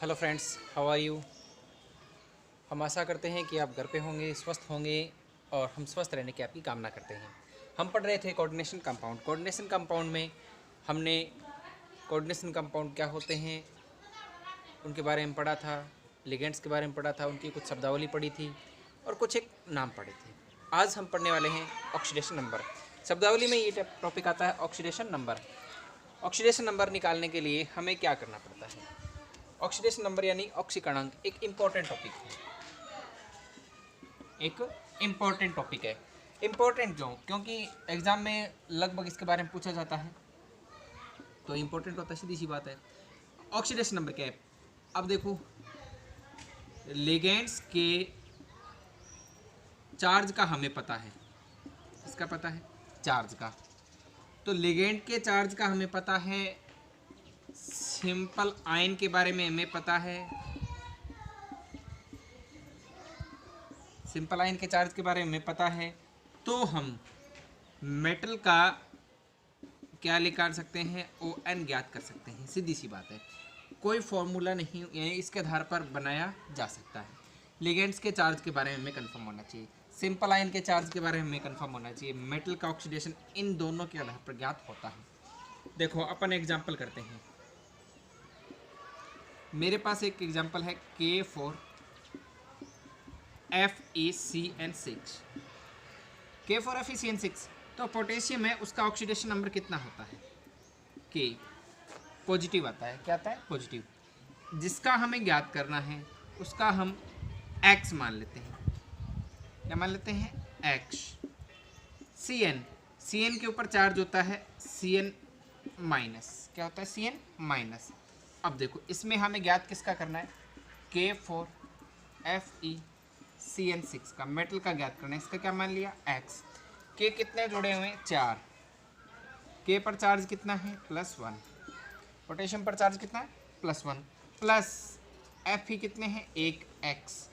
Hello friends, how are you. हम आशा करते हैं कि आप घर पे होंगे, स्वस्थ होंगे और हम स्वस्थ रहने की आपकी कामना करते हैं। हम पढ़ रहे थे कोऑर्डिनेशन कंपाउंड। कोऑर्डिनेशन कंपाउंड में हमने कोऑर्डिनेशन कंपाउंड क्या होते हैं उनके बारे में पढ़ा था, लिगेंड्स के बारे में पढ़ा था, उनकी कुछ शब्दावली पढ़ी थी और कुछ एक नाम पढ़े थे। आज हम पढ़ने वाले हैं ऑक्सीडेशन नंबर। शब्दावली में ये टॉपिक आता है ऑक्सीडेशन नंबर। ऑक्सीडेशन नंबर निकालने के लिए हमें क्या करना पड़ता है? ऑक्सीडेशन नंबर यानी ऑक्सीकरणांक एक इम्पॉर्टेंट टॉपिक है। एक इम्पॉर्टेंट टॉपिक है। इम्पॉर्टेंट क्यों? क्योंकि एग्जाम में लगभग इसके बारे में पूछा जाता है, तो इम्पोर्टेंट होता है, सीधी सी बात है। ऑक्सीडेशन नंबर क्या है? अब देखो, लिगेंड्स के चार्ज का हमें पता है। इसका पता है चार्ज का, तो लिगेंड के चार्ज का हमें पता है। सिंपल आयन के बारे में हमें पता है। सिंपल आयन के चार्ज के बारे में हमें पता है, तो हम मेटल का क्या निकाल सकते हैं? ON ज्ञात कर सकते हैं। सीधी सी बात है, कोई फॉर्मूला नहीं, यानी इसके आधार पर बनाया जा सकता है। लिगेंड्स के चार्ज के बारे में हमें कंफर्म होना चाहिए, सिंपल आयन के चार्ज के बारे में हमें कंफर्म होना चाहिए, मेटल का ऑक्सीडेशन इन दोनों के आधार पर ज्ञात होता है। देखो, अपन एग्जाम्पल करते हैं। मेरे पास एक एग्जाम्पल है K4 FeCN6। K4 FeCN6 तो पोटेशियम है, उसका ऑक्सीडेशन नंबर कितना होता है? K पॉजिटिव आता है। क्या आता है? पॉजिटिव। जिसका हमें ज्ञात करना है उसका हम X मान लेते हैं। क्या मान लेते हैं? X। CN के ऊपर चार्ज होता है CN माइनस। क्या होता है? CN minus. अब देखो, इसमें हमें ज्ञात किसका करना है? K4 FeCN6 का मेटल का ज्ञात करना है। इसका क्या मान लिया? X। K कितने जुड़े हुए हैं? 4। K पर चार्ज कितना है? +1। पोटेशियम पर चार्ज कितना है? +1। प्लस Fe कितने हैं? 1x।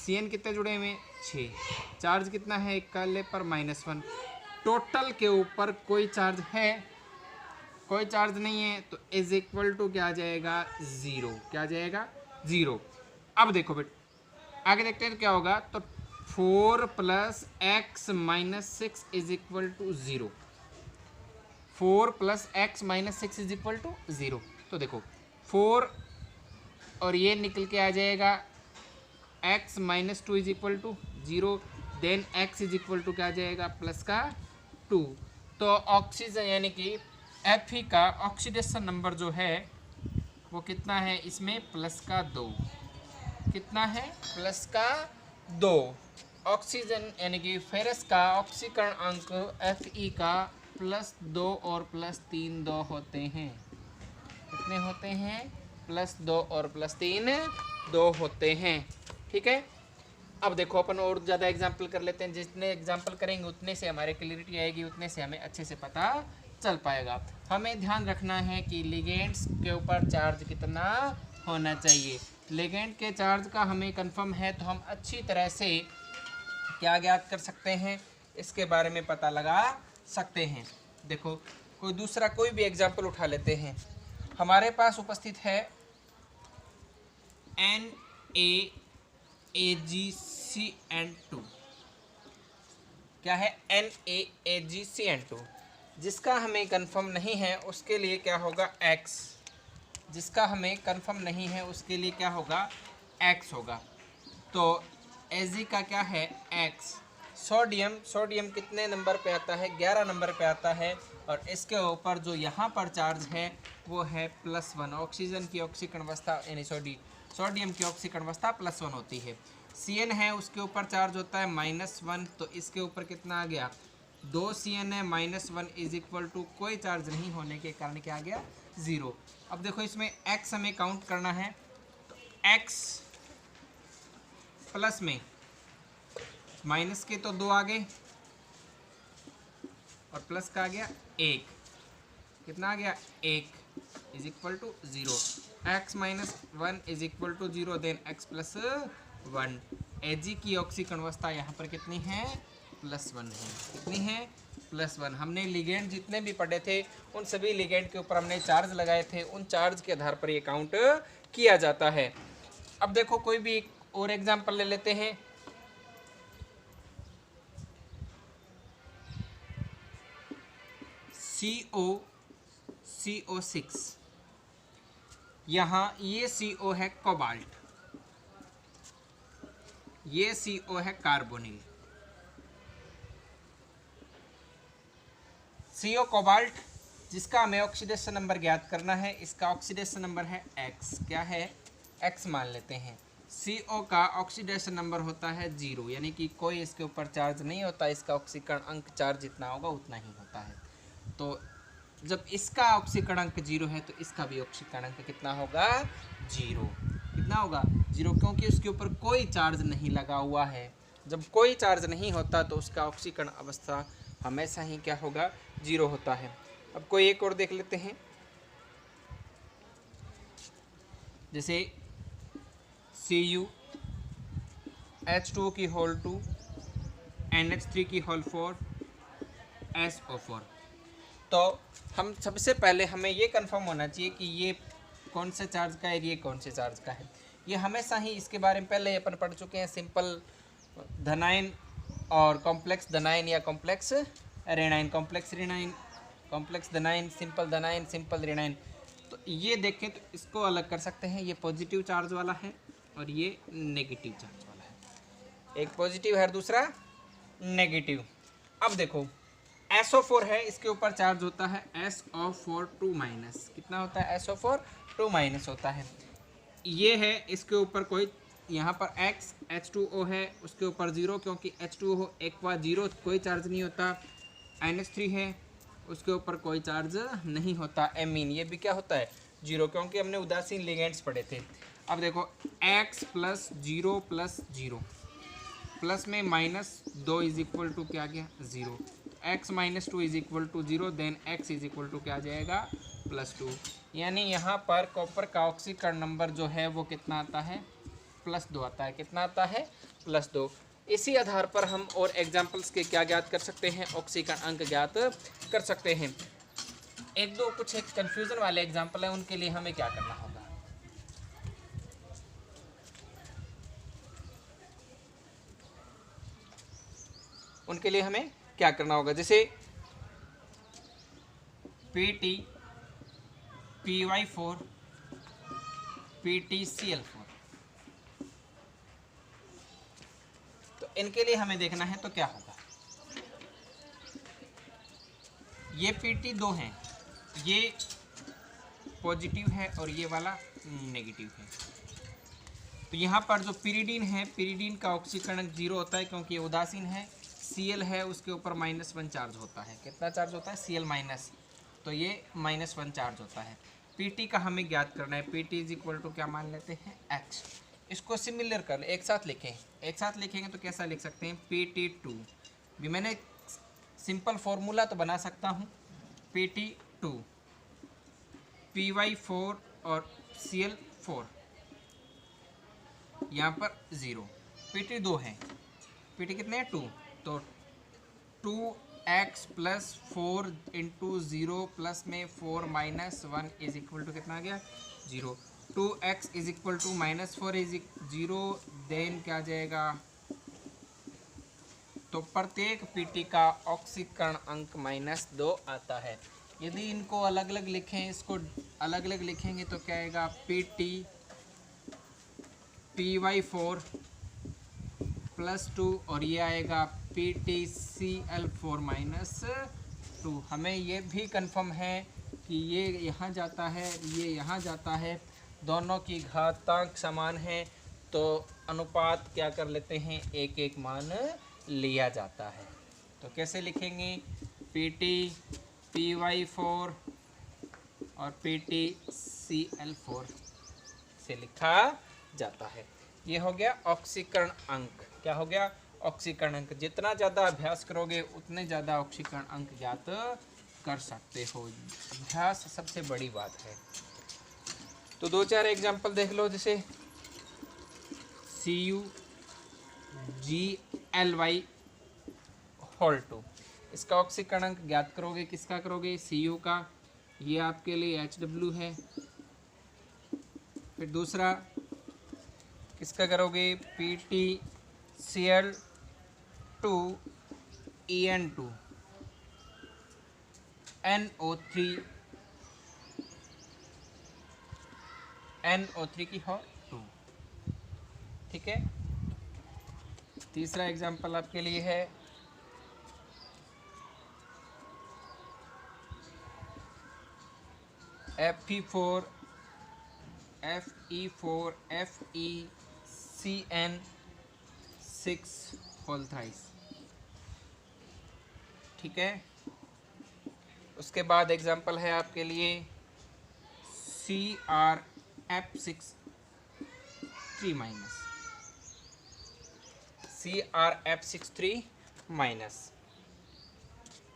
CN कितने जुड़े हुए हैं? 6। चार्ज कितना है? एक का ले पर -1। टोटल के ऊपर कोई चार्ज है? कोई चार्ज नहीं है, तो इज इक्वल टू क्या आ जाएगा? 0। क्या आ जाएगा? 0। अब देखो बेटा, आगे देखते हैं तो क्या होगा। तो 4 + x - 6 is equal to 0। 4 + x - 6 is equal to 0। तो देखो, 4 और ये निकल के आ जाएगा x - 2 is equal to 0। Then x is equal to क्या आ जाएगा? +2। तो ऑक्सीजन यानी कि Fe का ऑक्सीडेशन नंबर जो है वो कितना है? इसमें +2। कितना है? +2। ऑक्सीजन यानी कि फेरस का ऑक्सीकरण अंक Fe का +2 और +3 2 होते हैं। कितने होते हैं? +2 और +3 2 होते हैं। ठीक है। अब देखो, अपन और ज़्यादा एग्जाम्पल कर लेते हैं। जितने एग्जाम्पल करेंगे उतने से हमारे क्लियरिटी आएगी, उतने से हमें अच्छे से पता चल पाएगा। हमें ध्यान रखना है कि लिगेंड्स के ऊपर चार्ज कितना होना चाहिए। लिगेंड के चार्ज का हमें कंफर्म है, तो हम अच्छी तरह से क्या ज्ञात कर सकते हैं? इसके बारे में पता लगा सकते हैं। देखो, कोई दूसरा कोई भी एग्जाम्पल उठा लेते हैं। हमारे पास उपस्थित है NaAgCN2। क्या है? NaAgCN2। जिसका हमें कंफर्म नहीं है उसके लिए क्या होगा? X। जिसका हमें कंफर्म नहीं है उसके लिए क्या होगा? X होगा। तो Ag का क्या है? X। सोडियम कितने नंबर पे आता है? 11 नंबर पे आता है, और इसके ऊपर जो यहाँ पर चार्ज है वो है +1। ऑक्सीजन की ऑक्सीकरण अवस्था यानी सोडियम की ऑक्सीकरण अवस्था +1 होती है। CN है, उसके ऊपर चार्ज होता है -1, तो इसके ऊपर कितना आ गया? 2 CN है, -1 इज इक्वल टू कोई चार्ज नहीं होने के कारण क्या आ गया? 0। अब देखो, इसमें X हमें काउंट करना है, तो X प्लस में माइनस के तो 2 आ गए और प्लस का आ गया 1। कितना आ गया? 1 is equal to 0। x - 1 is equal to 0। Then x + 1। Ag की ऑक्सीकरण अवस्था यहाँ पर कितनी है? +1 है। कितनी है? +1। हमने लिगेंड जितने भी पढ़े थे उन सभी लिगेंड के ऊपर हमने चार्ज लगाए थे, उन चार्ज के आधार पर ये काउंट किया जाता है। अब देखो कोई भी एक और एग्जांपल ले लेते हैं। CO6, यहाँ ये CO है कोबाल्ट, ये CO है कार्बोनिल। CO कोबाल्ट जिसका हमें ऑक्सीडेशन नंबर ज्ञात करना है, इसका ऑक्सीडेशन नंबर है X। क्या है? X मान लेते हैं। CO का ऑक्सीडेशन नंबर होता है 0, यानी कि कोई इसके ऊपर चार्ज नहीं होता, इसका ऑक्सीकरण अंक चार्ज जितना होगा उतना ही होता है। तो जब इसका ऑक्सीकरण अंक 0 है तो इसका भी ऑक्सीकरण अंक कितना होगा? 0। कितना होगा? 0, क्योंकि उसके ऊपर कोई चार्ज नहीं लगा हुआ है। जब कोई चार्ज नहीं होता तो उसका ऑक्सीकरण अवस्था हमेशा ही क्या होगा? 0 होता है। अब कोई एक और देख लेते हैं, जैसे Cu H2 की होल 2 NH3 की होल 4 SO4। तो हम सबसे पहले हमें ये कंफर्म होना चाहिए कि ये कौन से चार्ज का है, ये कौन से चार्ज का है। ये हमेशा ही इसके बारे में पहले अपन पढ़ चुके हैं, सिंपल धनायन और कॉम्प्लेक्स धनायन या कॉम्प्लेक्स ऋणायन, कॉम्प्लेक्स ऋणायन, कॉम्प्लेक्स धनायन, सिंपल ऋणायन। तो ये देखें तो इसको अलग कर सकते हैं, ये पॉजिटिव चार्ज वाला है और ये नेगेटिव चार्ज वाला है। एक पॉजिटिव है और दूसरा नेगेटिव। अब देखो SO4 है, इसके ऊपर चार्ज होता है SO4 2-। कितना होता है? SO4 2- होता है। ये है, इसके ऊपर कोई, यहाँ पर X H2O है, उसके ऊपर 0, क्योंकि H2O एक्वा 0, कोई चार्ज नहीं होता। NH3 है, उसके ऊपर कोई चार्ज नहीं होता। एमीन, ये भी क्या होता है? 0, क्योंकि हमने उदासीन लिगेंड्स पढ़े थे। अब देखो X + 0 + 0 प्लस में -2 = क्या आ गया? 0। X - 2 = 0, देन X = क्या आ जाएगा? +2। यानी यहाँ पर कॉपर का ऑक्सीकरण नंबर जो है वो कितना आता है? +2 आता है। कितना आता है? +2। इसी आधार पर हम और एग्जाम्पल्स के क्या ज्ञात कर सकते हैं? ऑक्सीकरण अंक ज्ञात कर सकते हैं। एक दो कुछ एक कन्फ्यूज़न वाले एग्जाम्पल हैं, उनके लिए हमें क्या करना होगा? उनके लिए हमें क्या करना होगा? जैसे PT PY4 PTCl4, तो इनके लिए हमें देखना है तो क्या होगा? ये PT 2 हैं, ये पॉजिटिव है और ये वाला नेगेटिव है। तो यहाँ पर जो पिरीडीन है, पिरीडीन का ऑक्सीकरण 0 होता है क्योंकि ये उदासीन है। Cl है, उसके ऊपर -1 चार्ज होता है। कितना चार्ज होता है? Cl-, तो ये -1 चार्ज होता है। PT का हमें ज्ञात करना है। PT = क्या मान लेते हैं? X। इसको सिमिलर कर, एक साथ लिखें। एक साथ लिखेंगे तो कैसा लिख सकते हैं? PT2 भी मैंने सिंपल फॉर्मूला तो बना सकता हूँ। PT2 PY4 और Cl4, यहाँ पर 0। PT 2 है, PT कितने हैं? 2। तो 2x + 4 × 0 प्लस में 4 - 1 = कितना आ गया? 0। 2x = -4 0, देन क्या आ जाएगा? तो प्रत्येक PT का ऑक्सीकरण अंक -2 आता है। यदि इनको अलग अलग लिखें, इसको अलग अलग लिखेंगे तो क्या आएगा? PT PY4 +2 और ये आएगा PTCl4 -2। हमें ये भी कंफर्म है कि ये यहाँ जाता है, ये यहाँ जाता है, दोनों की घातांक समान है, तो अनुपात क्या कर लेते हैं? एक एक मान लिया जाता है। तो कैसे लिखेंगे? PT PY4 और PTCl4 से लिखा जाता है। ये हो गया ऑक्सीकरण अंक। क्या हो गया? ऑक्सीकरण अंक। जितना ज़्यादा अभ्यास करोगे उतने ज़्यादा ऑक्सीकरण अंक ज्ञात कर सकते हो। अभ्यास सबसे बड़ी बात है। तो 2-4 एग्जाम्पल देख लो, जैसे CuGly होल 2। इसका ऑक्सीकरणांक ज्ञात करोगे, किसका करोगे, CO का, ये आपके लिए HW है। फिर दूसरा किसका करोगे, PtCl2En2 NO3 की हो 2, ठीक है। तीसरा एग्जाम्पल आपके लिए है Fe4FeCN6 होल थ्राइस, ठीक है। उसके बाद एग्जाम्पल है आपके लिए CrF63-,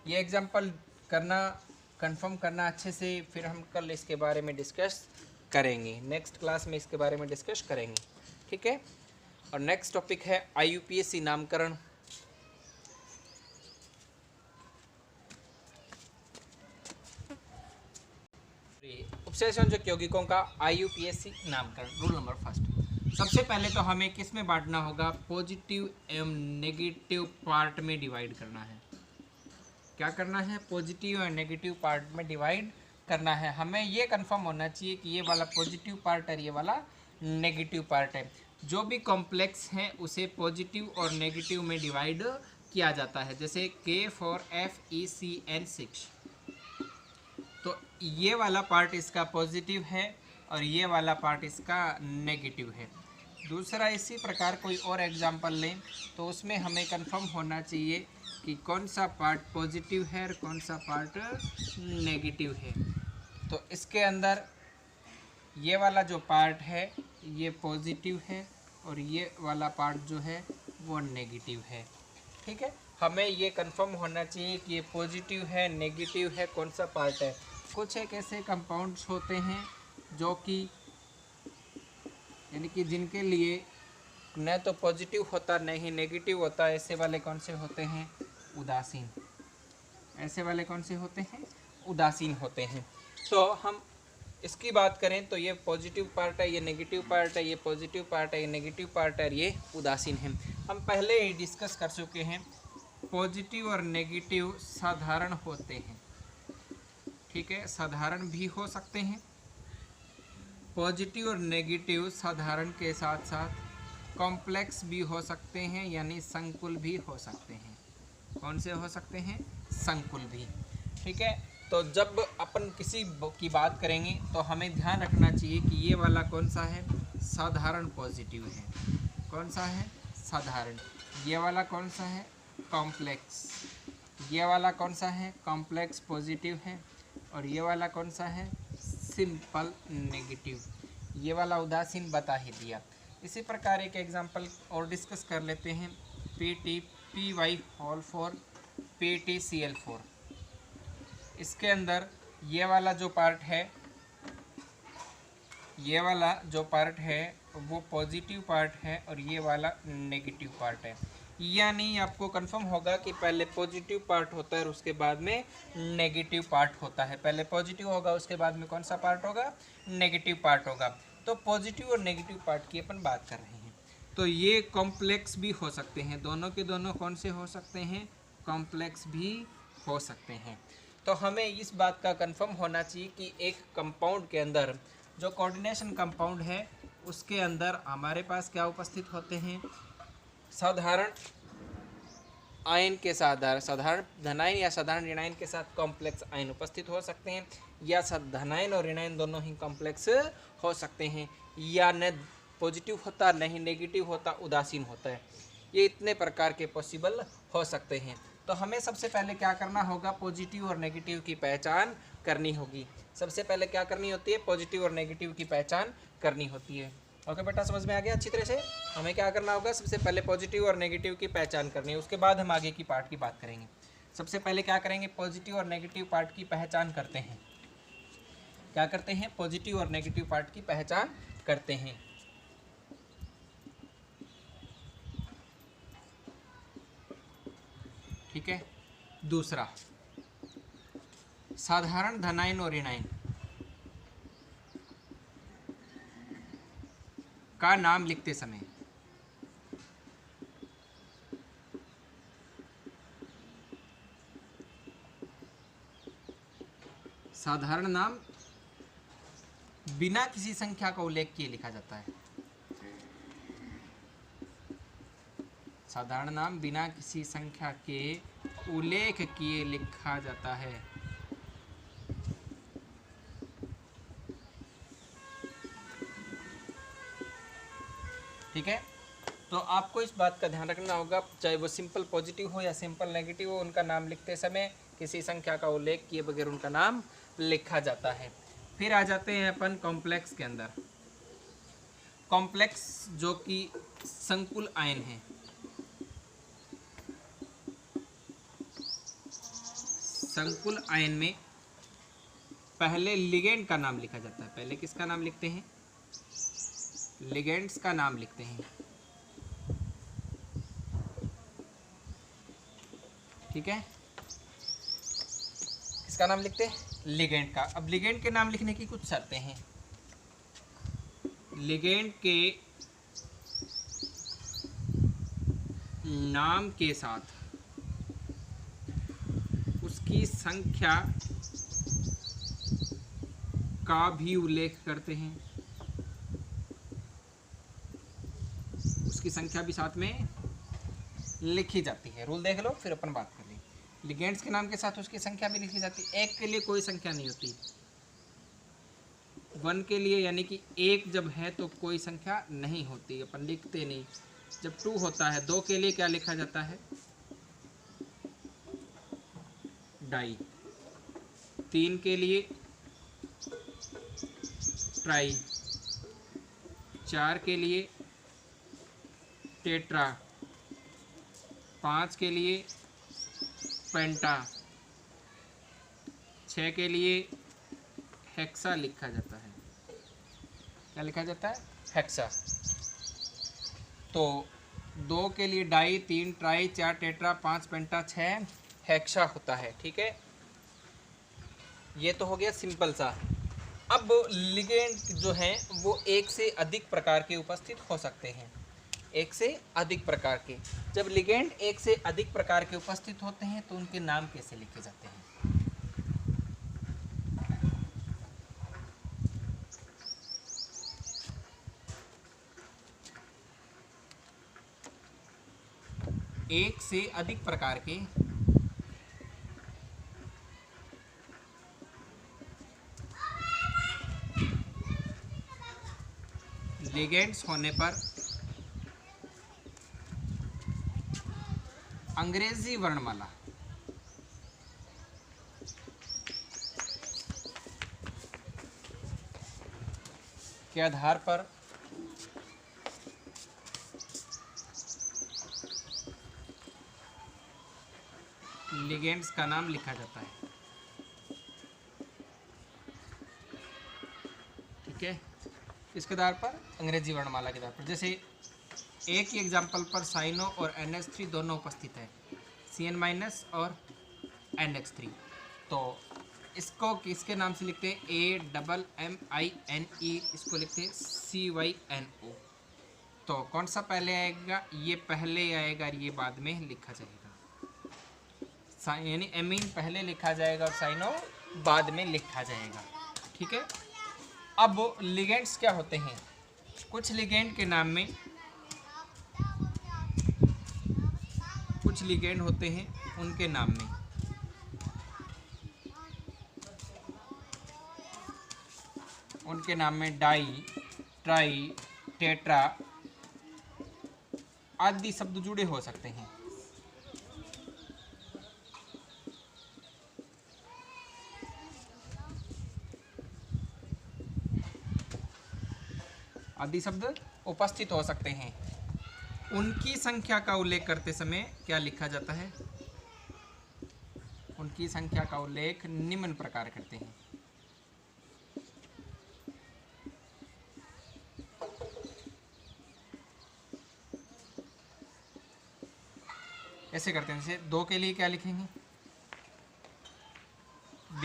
ये एग्जाम्पल करना, कंफर्म करना अच्छे से, फिर हम कल इसके बारे में डिस्कस करेंगे, नेक्स्ट क्लास में इसके बारे में डिस्कस करेंगे, ठीक है। और नेक्स्ट टॉपिक है IUPAC नामकरण। उपसेचन यौगिकों का IUPAC नामकरण। रूल नंबर फर्स्ट, सबसे पहले तो हमें किस में बांटना होगा, पॉजिटिव एवं नेगेटिव पार्ट में डिवाइड करना है। क्या करना है, पॉजिटिव और नेगेटिव पार्ट में डिवाइड करना है। हमें ये कंफर्म होना चाहिए कि ये वाला पॉजिटिव पार्ट है, ये वाला नेगेटिव पार्ट है। जो भी कॉम्प्लेक्स है उसे पॉजिटिव और नेगेटिव में डिवाइड किया जाता है, जैसे K4FeCN6, तो ये वाला पार्ट इसका पॉजिटिव है और ये वाला पार्ट इसका नेगेटिव है। दूसरा इसी प्रकार कोई और एग्जांपल लें तो उसमें हमें कंफर्म होना चाहिए कि कौन सा पार्ट पॉजिटिव है और कौन सा पार्ट नेगेटिव है। तो इसके अंदर ये वाला जो पार्ट है ये पॉजिटिव है और ये वाला पार्ट जो है वो नेगेटिव है, ठीक है। हमें ये कंफर्म होना चाहिए कि ये पॉजिटिव है, नेगेटिव है, कौन सा पार्ट है। कुछ एक ऐसे कंपाउंड्स होते हैं जो कि यानी कि जिनके लिए न तो पॉजिटिव होता न ही नेगेटिव होता, ऐसे वाले कौन से होते हैं, उदासीन। ऐसे वाले कौन से होते हैं, उदासीन होते हैं। तो हम इसकी बात करें तो ये पॉजिटिव पार्ट है, ये नेगेटिव पार्ट है, ये पॉजिटिव पार्ट है, ये नेगेटिव पार्ट है, ये उदासीन है। हम पहले ही डिस्कस कर चुके हैं, पॉजिटिव और नेगेटिव साधारण होते हैं, ठीक है, साधारण भी हो सकते हैं। पॉजिटिव और नेगेटिव साधारण के साथ साथ कॉम्प्लेक्स भी हो सकते हैं, यानी संकुल भी हो सकते हैं। कौन से हो सकते हैं, संकुल भी, ठीक है। तो जब अपन किसी की बात करेंगे तो हमें ध्यान रखना चाहिए कि ये वाला कौन सा है, साधारण पॉजिटिव है। कौन सा है, साधारण। ये वाला कौन सा है, कॉम्प्लेक्स। ये वाला कौन सा है, कॉम्प्लेक्स पॉजिटिव है। और ये वाला कौन सा है, सिंपल नेगेटिव। ये वाला उदासीन बता ही दिया। इसी प्रकार एक एग्जांपल और डिस्कस कर लेते हैं, PtPy4 PtCl4। इसके अंदर ये वाला जो पार्ट है, ये वाला जो पार्ट है वो पॉजिटिव पार्ट है और ये वाला नेगेटिव पार्ट है। यानी आपको कंफर्म होगा कि पहले पॉजिटिव पार्ट होता है और उसके बाद में नेगेटिव पार्ट होता है। पहले पॉजिटिव होगा, उसके बाद में कौन सा पार्ट होगा, नेगेटिव पार्ट होगा। तो पॉजिटिव और नेगेटिव पार्ट की अपन बात कर रहे हैं। तो ये कॉम्प्लेक्स भी हो सकते हैं, दोनों के दोनों कौन से हो सकते हैं, कॉम्प्लेक्स भी हो सकते हैं। तो हमें इस बात का कंफर्म होना चाहिए कि एक कंपाउंड के अंदर जो कोऑर्डिनेशन कंपाउंड है उसके अंदर हमारे पास क्या उपस्थित होते हैं, साधारण आयन के साथ, साधारण धनायन या साधारण ऋणायन के साथ कॉम्प्लेक्स आयन उपस्थित हो सकते हैं, या धनायन और ऋणायन दोनों ही कॉम्प्लेक्स हो सकते हैं, या न पॉजिटिव होता न ही नेगेटिव होता, उदासीन होता है। ये इतने प्रकार के पॉसिबल हो सकते हैं। तो हमें सबसे पहले क्या करना होगा, पॉजिटिव और नेगेटिव की पहचान करनी होगी। सबसे पहले क्या करनी होती है, पॉजिटिव और नेगेटिव की पहचान करनी होती है। ओके बेटा, समझ में आ गया अच्छी तरह से। हमें क्या करना होगा, सबसे पहले पॉजिटिव और नेगेटिव की पहचान करनी है, उसके बाद हम आगे की पार्ट की बात करेंगे। सबसे पहले क्या करेंगे, पॉजिटिव और नेगेटिव पार्ट की पहचान करते हैं। क्या करते हैं, पॉजिटिव और नेगेटिव पार्ट की पहचान करते हैं। ठीक है, दूसरा, साधारण धनायन और ऋणायन का नाम लिखते समय साधारण नाम बिना किसी संख्या का उल्लेख किए लिखा जाता है। साधारण नाम बिना किसी संख्या के उल्लेख किए लिखा जाता है। ठीक है, तो आपको इस बात का ध्यान रखना होगा, चाहे वो सिंपल पॉजिटिव हो या सिंपल नेगेटिव हो, उनका नाम लिखते समय किसी संख्या का उल्लेख किए बगैर उनका नाम लिखा जाता है। फिर आ जाते हैं अपन कॉम्प्लेक्स के अंदर। कॉम्प्लेक्स जो कि संकुल आयन है, संकुल आयन में पहले लिगेंड का नाम लिखा जाता है। पहले किसका नाम लिखते हैं? लिगेंड्स का नाम लिखते हैं। ठीक है, किसका नाम लिखते हैं? लिगेंड का। अब लिगेंड के नाम लिखने की कुछ शर्तें हैं। लिगेंड के नाम के साथ उसकी संख्या का भी उल्लेख करते हैं। उसकी संख्या भी साथ में लिखी जाती है। रूल देख लो, फिर अपन बात कर लें। लिगेंड्स के नाम के साथ उसकी संख्या भी लिखी जाती है। एक के लिए कोई संख्या नहीं होती। 1 के लिए, यानी कि 1 जब है तो कोई संख्या नहीं होती, अपन लिखते नहीं। जब 2 होता है, 2 के लिए क्या लिखा जाता है? डाई। 3 के लिए ट्राई। 4 के लिए टेट्रा। 5 के लिए पेंटा। 6 के लिए हेक्सा लिखा जाता है। क्या लिखा जाता है? हेक्सा। तो 2 के लिए डाई, 3 ट्राई, 4 टेट्रा, 5 पेंटा, 6 हेक्सा होता है। ठीक है, ये तो हो गया सिंपल सा। अब लिगेंड जो हैं वो एक से अधिक प्रकार के उपस्थित हो सकते हैं। एक से अधिक प्रकार के। जब लिगेंड एक से अधिक प्रकार के उपस्थित होते हैं तो उनके नाम कैसे लिखे जाते हैं? एक से अधिक प्रकार के लिगेंड्स होने पर अंग्रेजी वर्णमाला के आधार पर लिगेंड्स का नाम लिखा जाता है। ठीक है, इसके आधार पर, अंग्रेजी वर्णमाला के आधार पर। जैसे एक ही एग्जाम्पल पर साइनो और NH3 दोनों उपस्थित है, CN- और NH3, तो इसको किसके नाम से लिखते हैं? AMMINE, इसको लिखते हैं CYNO। तो कौन सा पहले आएगा? ये पहले आएगा और ये बाद में लिखा जाएगा। यानी एमीन पहले लिखा जाएगा और साइनो बाद में लिखा जाएगा। ठीक है, अब लिगेंड्स क्या होते हैं? कुछ लिगेंड के नाम में, कुछ लिगेंड होते हैं उनके नाम में डाई, ट्राई, टेट्रा आदि शब्द जुड़े हो सकते हैं। आदि शब्द उपस्थित हो सकते हैं। उनकी संख्या का उल्लेख करते समय क्या लिखा जाता है? उनकी संख्या का उल्लेख निम्न प्रकार करते हैं। ऐसे करते हैं। जैसे 2 के लिए क्या लिखेंगे?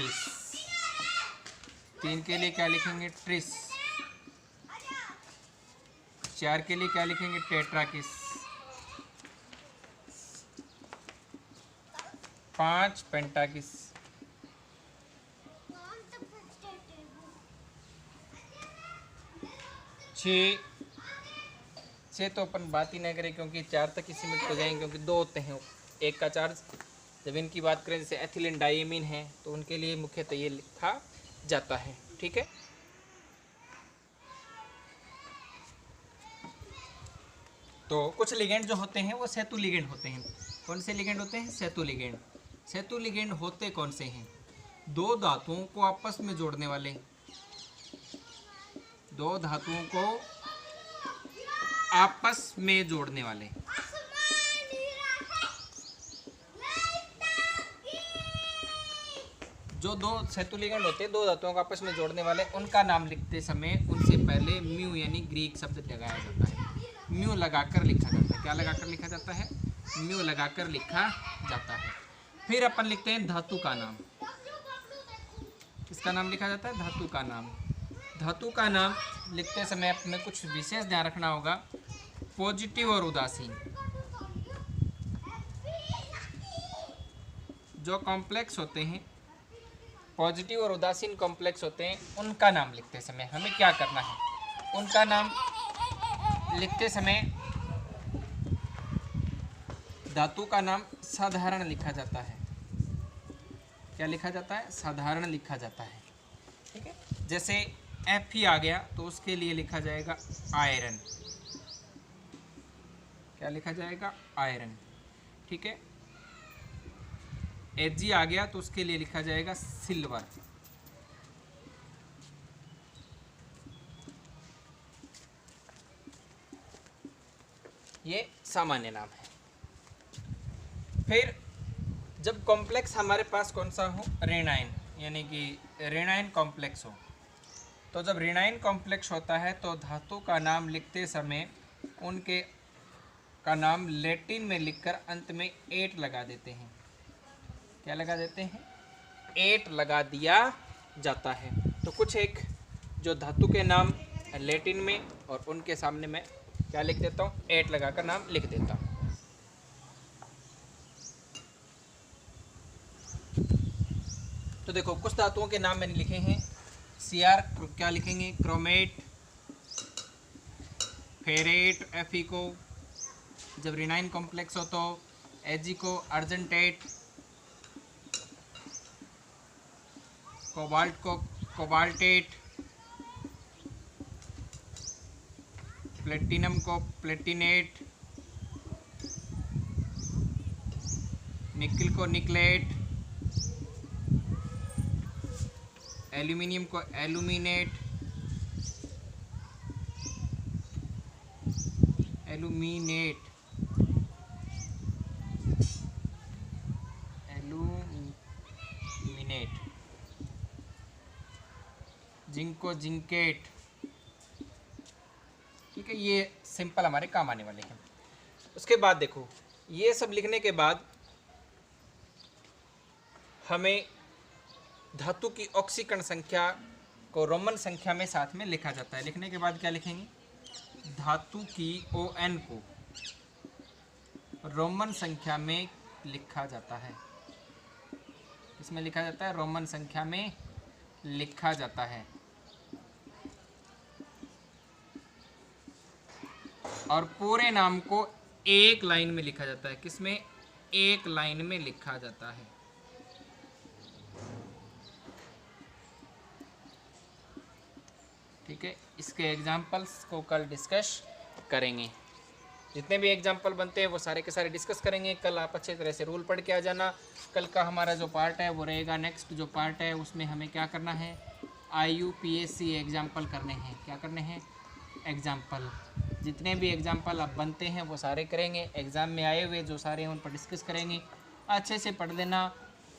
बिस। 3 के लिए क्या लिखेंगे? ट्रिस। 4 के लिए क्या लिखेंगे? टेट्राकिस। 5 पेंटाकिस। 6 तो अपन बात ही नहीं करें क्योंकि 4 तक ही सीमित हो जाएंगे, क्योंकि 2 होते हैं, एक का चार्ज। जब इनकी बात करें जैसे एथिलीन डाइमीन है तो उनके लिए मुख्यतः ये लिखा जाता है। ठीक है, तो कुछ लिगेंड जो होते हैं वो सेतु लिगेंड होते हैं। कौन से लिगेंड होते हैं? सेतु लिगेंड। सेतु लिगेंड होते कौन से हैं? 2 धातुओं को आपस में जोड़ने वाले, 2 धातुओं को आपस में जोड़ने वाले। जो 2 सेतु लिगेंड होते हैं, 2 धातुओं को आपस में जोड़ने वाले, उनका नाम लिखते समय उनसे पहले म्यू यानी ग्रीक शब्द लगाया जाता है। म्यू लगाकर लिखा जाता है। क्या लगाकर लिखा जाता है? म्यू लगाकर लिखा जाता है। फिर अपन लिखते हैं धातु का नाम। किसका नाम लिखा जाता है? धातु का नाम। धातु का नाम लिखते समय अपने कुछ विशेष ध्यान रखना होगा। पॉजिटिव और उदासीन, जो कॉम्प्लेक्स होते हैं, पॉजिटिव और उदासीन कॉम्प्लेक्स होते हैं, उनका नाम लिखते समय हमें क्या करना है? उनका नाम लिखते समय धातु का नाम साधारण लिखा जाता है। क्या लिखा जाता है? साधारण लिखा जाता है। ठीक है, जैसे एफ ही आ गया तो उसके लिए लिखा जाएगा आयरन। क्या लिखा जाएगा? आयरन। ठीक है, एच जी आ गया तो उसके लिए लिखा जाएगा सिल्वर। ये सामान्य नाम है। फिर जब कॉम्प्लेक्स हमारे पास कौन सा हो? रेनाइन, यानी कि रेनाइन कॉम्प्लेक्स हो। तो जब रेनाइन कॉम्प्लेक्स होता है तो धातु का नाम लिखते समय उनके का नाम लैटिन में लिखकर अंत में एट लगा देते हैं। क्या लगा देते हैं? एट लगा दिया जाता है। तो कुछ एक जो धातु के नाम लैटिन में और उनके सामने मैं क्या लिख देता हूँ? एट लगाकर नाम लिख देता हूँ। तो देखो कुछ धातुओं के नाम मैंने लिखे हैं। सीआर क्या लिखेंगे? क्रोमेट, फेरेट, एफी को जब रेनाइन कॉम्प्लेक्स हो तो एजी को अर्जेंटेट, कोबाल्ट को कोबाल्टेट, प्लेटिनम को प्लेटिनेट, निकिल को निकलेट, एल्यूमिनियम को एल्यूमिनेट, एल्यूमिनेट, एल्यूमिनेट, जिंक को जिंकेट। ठीक है, ये सिंपल हमारे काम आने वाले हैं। उसके बाद देखो ये सब लिखने के बाद हमें धातु की ऑक्सीकरण संख्या को रोमन संख्या में साथ में लिखा जाता है। लिखने के बाद क्या लिखेंगे? धातु की ON को रोमन संख्या में लिखा जाता है। इसमें लिखा जाता है, रोमन संख्या में लिखा जाता है। और पूरे नाम को एक लाइन में लिखा जाता है। किसमें? एक लाइन में लिखा जाता है। ठीक है, इसके एग्जाम्पल्स को कल डिस्कस करेंगे। जितने भी एग्जाम्पल बनते हैं वो सारे के सारे डिस्कस करेंगे। कल आप अच्छे तरह से रूल पढ़ के आ जाना। कल का हमारा जो पार्ट है वो रहेगा, नेक्स्ट जो पार्ट है उसमें हमें क्या करना है? IUPAC एग्जाम्पल करने हैं। क्या करने हैं? एग्जाम्पल। जितने भी एग्जाम्पल अब बनते हैं वो सारे करेंगे। एग्ज़ाम में आए हुए जो सारे हैं उन पर डिस्कस करेंगे। अच्छे से पढ़ लेना।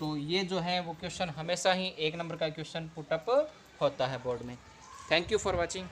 तो ये जो है वो क्वेश्चन हमेशा ही 1 नंबर का क्वेश्चन पुटअप होता है बोर्ड में। Thank you for watching.